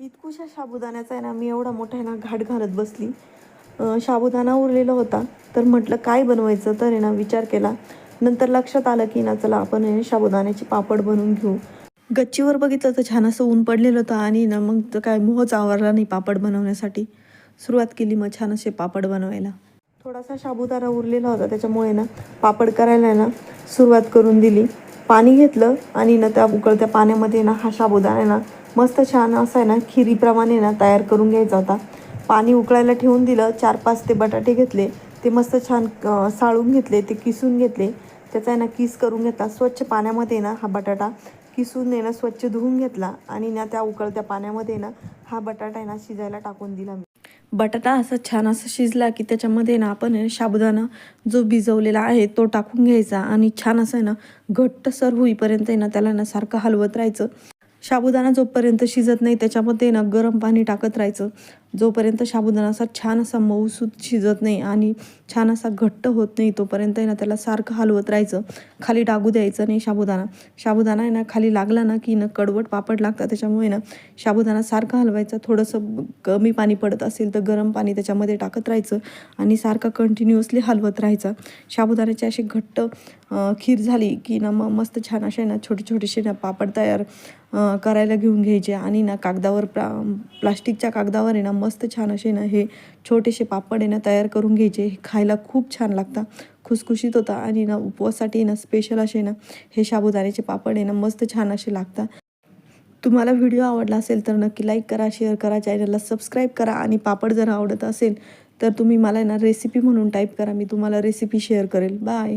इतकुशा साबुदाण्याचा आहे ना, मी एवढा मोठा आहे ना घाट घालत बसली. साबुदाणा उरलेला होता, तर म्हटलं काय बनवायचं, तर आहे ना विचार केला. नंतर लक्षात आलं की ना चला आपण आहे साबुदाण्याचे पापड बनवून घेऊ. गच्चीवर बघितलं तर छान असं ऊन पडलेलं होतं आणि ना मग तर काय मोहच आवरला नाही पापड बनवण्यासाठी. सुरुवात केली मग छान असे पापड बनवायला. थोडासा साबुदाणा उरलेला होता, त्याच्यामुळे ना पापड करायला ना सुरुवात करून दिली. पाणी घेतलं आणि ना त्या उकळत्या पाण्यामध्ये ना हा साबुदाणा आहे ना मस्त छान असा आहे ना खिरीप्रमाणे ना तयार करून घ्यायचा होता. पाणी उकळायला ठेवून दिलं. 4-5 ते बटाटे घेतले, ते मस्त छान साळून घेतले, ते किसून घेतले. त्याचा आहे ना किस करून घेतला. स्वच्छ पाण्यामध्ये ना हा बटाटा किसून आहे ना स्वच्छ धुवून घेतला आणि ना त्या उकळत्या पाण्यामध्ये ना हा बटाटा आहे ना शिजायला टाकून दिला मी. बटाटा असा छान असा शिजला की त्याच्यामध्ये ना आपण साबुदाणा जो भिजवलेला आहे तो टाकून घ्यायचा आणि छान असं आहे ना घट्टसर होईपर्यंत आहे ना त्याला ना सारखं हलवत राहायचं. साबुदाणा जोपर्यंत शिजत नाही त्याच्यामध्ये ना गरम पाणी टाकत राहायचं. जोपर्यंत साबुदाणा असा छान असा मऊसूत शिजत नाही आणि छान असा घट्ट होत नाही तोपर्यंत आहे ना त्याला सारखं हलवत राहायचं. खाली लागू द्यायचं नाही साबुदाणा. साबुदाणा आहे ना खाली लागला ना की ना कडवट पापड लागतात. त्याच्यामुळे ना साबुदाणा सारखं हलवायचं. थोडंसं कमी पाणी पडत असेल तर गरम पाणी त्याच्यामध्ये टाकत राहायचं आणि सारखं कंटिन्युअसली हलवत राहायचं. साबुदाण्याची अशी घट्ट खीर झाली की ना मग मस्त छान असे ना छोटे छोटेसे ना पापड तयार करायला घेऊन घ्यायचे आणि ना कागदावर प्लास्टिकच्या कागदावर आहे ना मस्त छान असे ना हे छोटेसे पापड आहे ना तयार करून घ्यायचे. हे खायला खूप छान लागतात, खुसखुशीत होता आणि ना उपवासासाठी ना स्पेशल असे ना हे साबुदाण्याचे पापड आहे ना मस्त छान असे लागतात. तुम्हाला व्हिडिओ आवडला असेल तर नक्की लाईक करा, शेअर करा, चॅनलला सबस्क्राईब करा आणि पापड जर आवडत असेल तर तुम्ही मला ना रेसिपी म्हणून टाईप करा. मी तुम्हाला रेसिपी शेअर करेल. बाय.